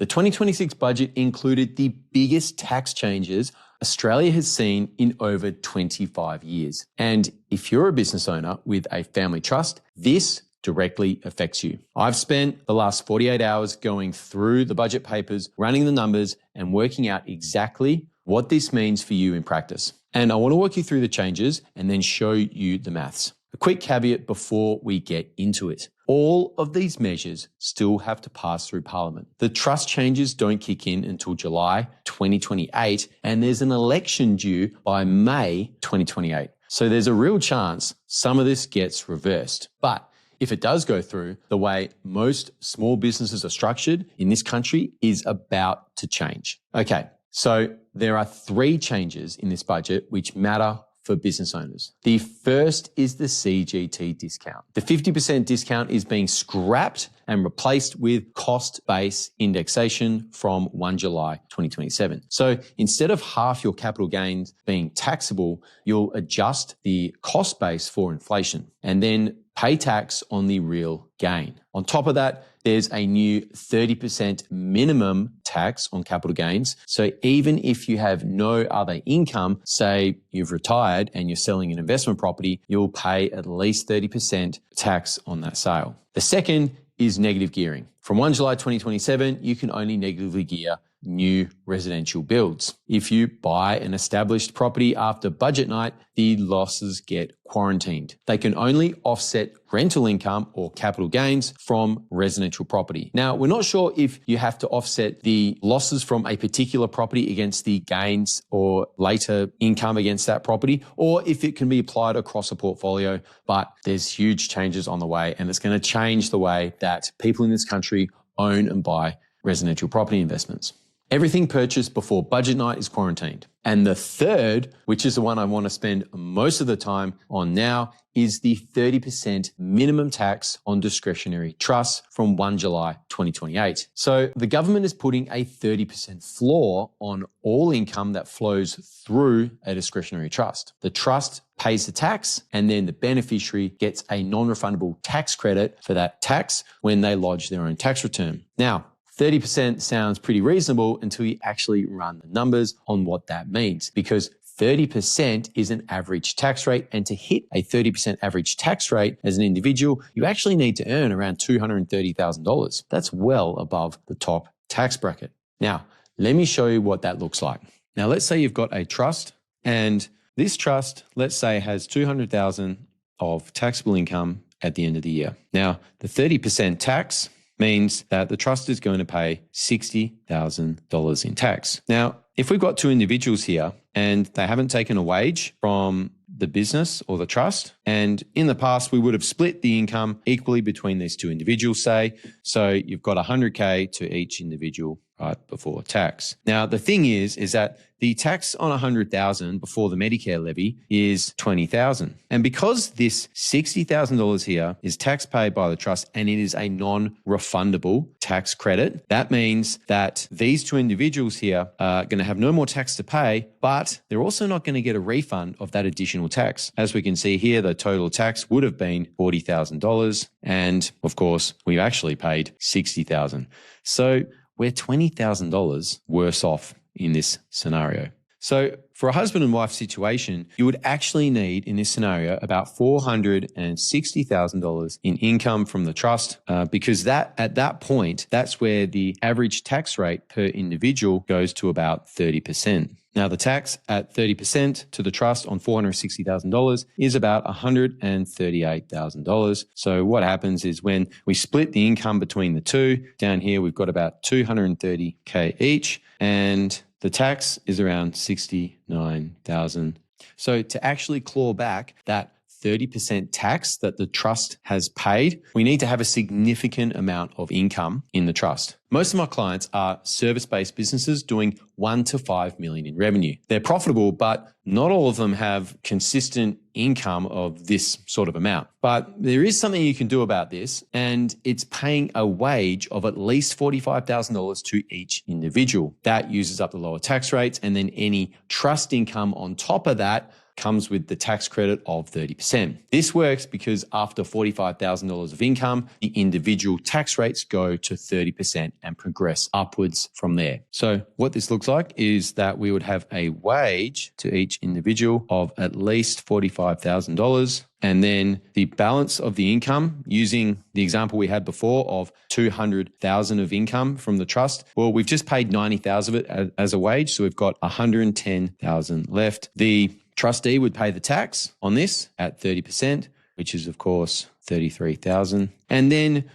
The 2026 budget included the biggest tax changes Australia has seen in over 25 years. And if you're a business owner with a family trust, this directly affects you. I've spent the last 48 hours going through the budget papers, running the numbers, and working out exactly what this means for you in practice. And I want to walk you through the changes and then show you the maths. A quick caveat before we get into it. All of these measures still have to pass through Parliament. The trust changes don't kick in until July 2028, and there's an election due by May 2028. So there's a real chance some of this gets reversed. But if it does go through, the way most small businesses are structured in this country is about to change. Okay, so there are 3 changes in this budget which matter for business owners. The first is the CGT discount. The 50% discount is being scrapped and replaced with cost-based indexation from 1 July 2027. So instead of half your capital gains being taxable, you'll adjust the cost base for inflation and then pay tax on the real gain. On top of that, there's a new 30% minimum tax on capital gains. So even if you have no other income, say you've retired and you're selling an investment property, you'll pay at least 30% tax on that sale. The second is negative gearing. From 1 July 2027, you can only negatively gear new residential builds. If you buy an established property after budget night, the losses get quarantined. They can only offset rental income or capital gains from residential property. Now, we're not sure if you have to offset the losses from a particular property against the gains or later income against that property, or if it can be applied across a portfolio, but there's huge changes on the way, and it's going to change the way that people in this country own and buy residential property investments. Everything purchased before budget night is quarantined. And the third, which is the one I want to spend most of the time on now, is the 30% minimum tax on discretionary trusts from 1 July 2028. So the government is putting a 30% floor on all income that flows through a discretionary trust. The trust pays the tax, and then the beneficiary gets a non-refundable tax credit for that tax when they lodge their own tax return. Now, 30% sounds pretty reasonable until you actually run the numbers on what that means, because 30% is an average tax rate. And to hit a 30% average tax rate as an individual, you actually need to earn around $230,000. That's well above the top tax bracket. Now, let me show you what that looks like. Now, let's say you've got a trust, and this trust, let's say, has $200,000 of taxable income at the end of the year. Now, the 30% tax means that the trust is going to pay $60,000 in tax. Now, if we've got 2 individuals here and they haven't taken a wage from the business or the trust, and in the past we would have split the income equally between these 2 individuals, say, so you've got $100K to each individual right before tax. Now, the thing is that the tax on $100,000 before the Medicare levy is $20,000. And because this $60,000 here is tax paid by the trust and it is a non-refundable tax credit, that means that these 2 individuals here are going to have no more tax to pay, but they're also not going to get a refund of that additional tax. As we can see here, the total tax would have been $40,000. And of course, we've actually paid $60,000. So we're $20,000 worse off in this scenario. So for a husband and wife situation, you would actually need in this scenario about $460,000 in income from the trust, because that at that point, that's where the average tax rate per individual goes to about 30%. Now, the tax at 30% to the trust on $460,000 is about $138,000. So what happens is when we split the income between the 2, down here we've got about $230K each, and the tax is around $69,000. So to actually claw back that 30% tax that the trust has paid, we need to have a significant amount of income in the trust. Most of my clients are service-based businesses doing 1 to 5 million in revenue. They're profitable, but not all of them have consistent income of this sort of amount. But there is something you can do about this, and it's paying a wage of at least $45,000 to each individual. That uses up the lower tax rates, and then any trust income on top of that comes with the tax credit of 30%. This works because after $45,000 of income, the individual tax rates go to 30% and progress upwards from there. So what this looks like is that we would have a wage to each individual of at least $45,000. And then the balance of the income, using the example we had before of $200,000 of income from the trust, well, we've just paid $90,000 of it as a wage, so we've got $110,000 left. The trustee would pay the tax on this at 30%, which is of course $33,000, and then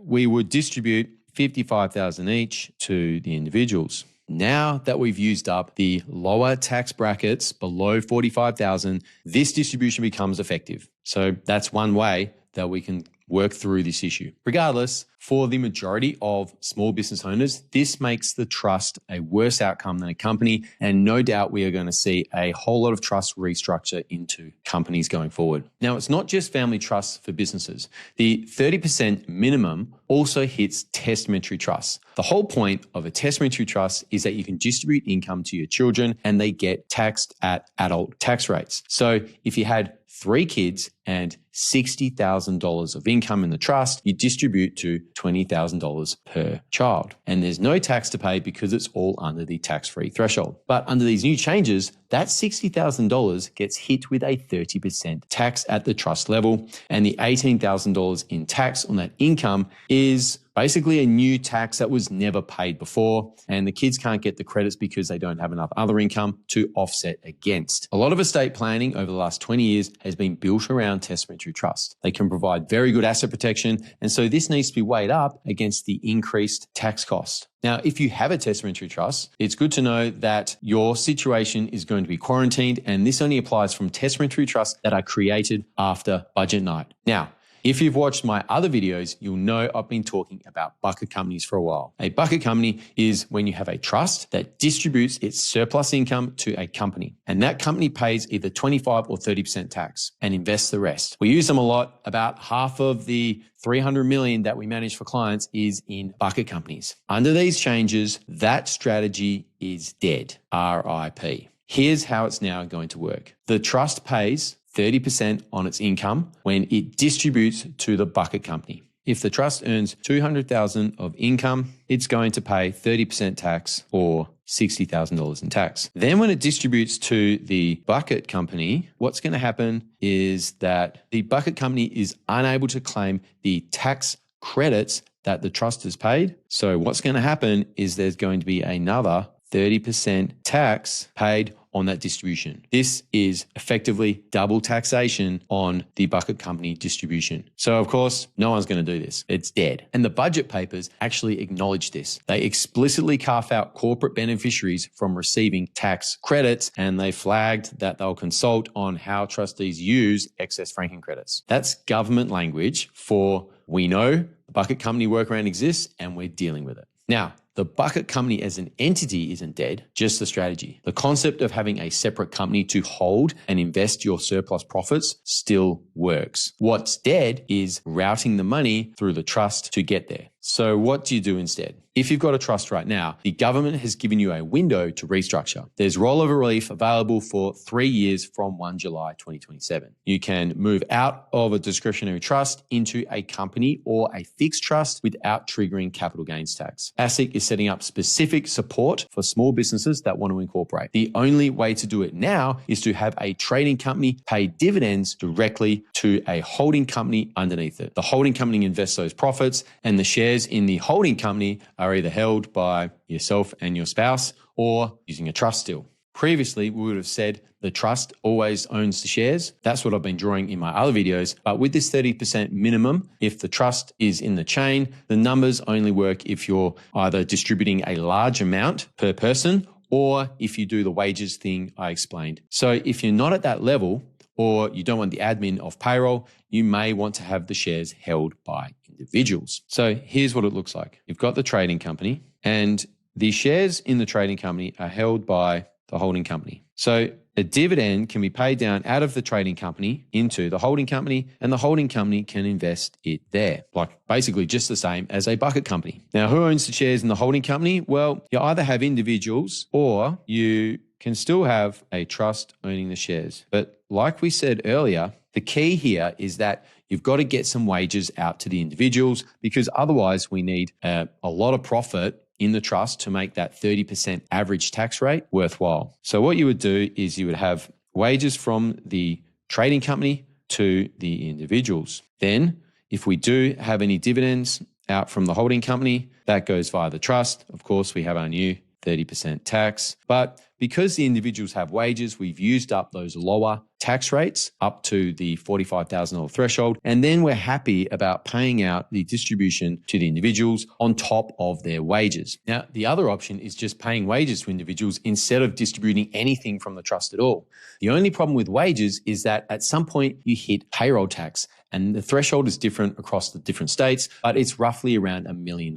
we would distribute $55,000 each to the individuals. Now that we've used up the lower tax brackets below $45,000, this distribution becomes effective. So that's one way that we can work through this issue. Regardless, for the majority of small business owners, this makes the trust a worse outcome than a company, and no doubt we are going to see a whole lot of trust restructure into companies going forward. Now, it's not just family trusts for businesses. The 30% minimum also hits testamentary trusts. The whole point of a testamentary trust is that you can distribute income to your children and they get taxed at adult tax rates. So if you had 3 kids and $60,000 of income in the trust, you distribute to $20,000 per child. And there's no tax to pay because it's all under the tax-free threshold. But under these new changes, that $60,000 gets hit with a 30% tax at the trust level. And the $18,000 in tax on that income is basically a new tax that was never paid before, and the kids can't get the credits because they don't have enough other income to offset against. A lot of estate planning over the last 20 years has been built around testamentary trust. They can provide very good asset protection, and so this needs to be weighed up against the increased tax cost. Now, if you have a testamentary trust, it's good to know that your situation is going to be quarantined, and this only applies from testamentary trusts that are created after budget night. Now, if you've watched my other videos, you'll know I've been talking about bucket companies for a while. A bucket company is when you have a trust that distributes its surplus income to a company, and that company pays either 25 or 30% tax and invests the rest. We use them a lot. About half of the $300 million that we manage for clients is in bucket companies. Under these changes, that strategy is dead. RIP. Here's how it's now going to work. The trust pays 30% on its income when it distributes to the bucket company. If the trust earns $200,000 of income, it's going to pay 30% tax or $60,000 in tax. Then when it distributes to the bucket company, what's going to happen is that the bucket company is unable to claim the tax credits that the trust has paid. So what's going to happen is there's going to be another 30% tax paid on that distribution. This is effectively double taxation on the bucket company distribution. So of course, no one's going to do this. It's dead. And the budget papers actually acknowledge this. They explicitly carve out corporate beneficiaries from receiving tax credits, and they flagged that they'll consult on how trustees use excess franking credits. That's government language for we know the bucket company workaround exists and we're dealing with it. Now, the bucket company as an entity isn't dead, just the strategy. The concept of having a separate company to hold and invest your surplus profits still works. What's dead is routing the money through the trust to get there. So what do you do instead? If you've got a trust right now, the government has given you a window to restructure. There's rollover relief available for 3 years from 1 July 2027. You can move out of a discretionary trust into a company or a fixed trust without triggering capital gains tax. ASIC is setting up specific support for small businesses that want to incorporate. The only way to do it now is to have a trading company pay dividends directly to a holding company underneath it. The holding company invests those profits, and the shares in the holding company are either held by yourself and your spouse or using a trust still. Previously, we would have said the trust always owns the shares. That's what I've been drawing in my other videos. But with this 30% minimum, if the trust is in the chain, the numbers only work if you're either distributing a large amount per person or if you do the wages thing I explained. So if you're not at that level, or you don't want the admin of payroll, you may want to have the shares held by individuals. So here's what it looks like. You've got the trading company, and the shares in the trading company are held by the holding company. So a dividend can be paid down out of the trading company into the holding company, and the holding company can invest it there, like basically just the same as a bucket company. Now, who owns the shares in the holding company? Well, you either have individuals or you can still have a trust owning the shares. But like we said earlier, the key here is that you've got to get some wages out to the individuals, because otherwise we need a lot of profit in the trust to make that 30% average tax rate worthwhile. So what you would do is you would have wages from the trading company to the individuals. Then if we do have any dividends out from the holding company, that goes via the trust. Of course, we have our new 30% tax. But because the individuals have wages, we've used up those lower tax rates up to the $45,000 threshold. And then we're happy about paying out the distribution to the individuals on top of their wages. Now, the other option is just paying wages to individuals instead of distributing anything from the trust at all. The only problem with wages is that at some point you hit payroll tax, and the threshold is different across the different states, but it's roughly around $1 million.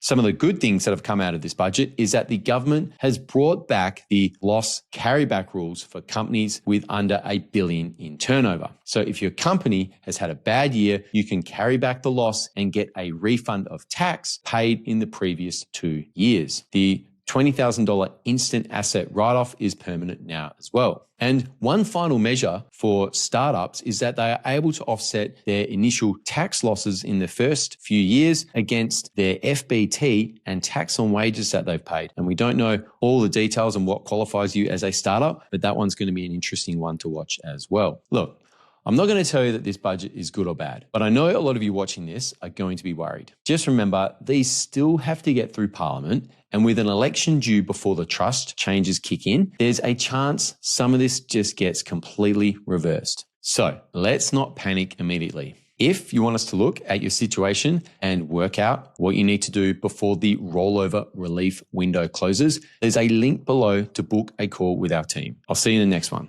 Some of the good things that have come out of this budget is that the government has brought back the loss carryback rules for companies with under $1 billion in turnover. So if your company has had a bad year, you can carry back the loss and get a refund of tax paid in the previous 2 years. The $20,000 instant asset write-off is permanent now as well. And one final measure for startups is that they are able to offset their initial tax losses in the first few years against their FBT and tax on wages that they've paid. And we don't know all the details on what qualifies you as a startup, but that one's going to be an interesting one to watch as well. Look, I'm not going to tell you that this budget is good or bad, but I know a lot of you watching this are going to be worried. Just remember, these still have to get through Parliament, and with an election due before the trust changes kick in, there's a chance some of this just gets completely reversed. So let's not panic immediately. If you want us to look at your situation and work out what you need to do before the rollover relief window closes, there's a link below to book a call with our team. I'll see you in the next one.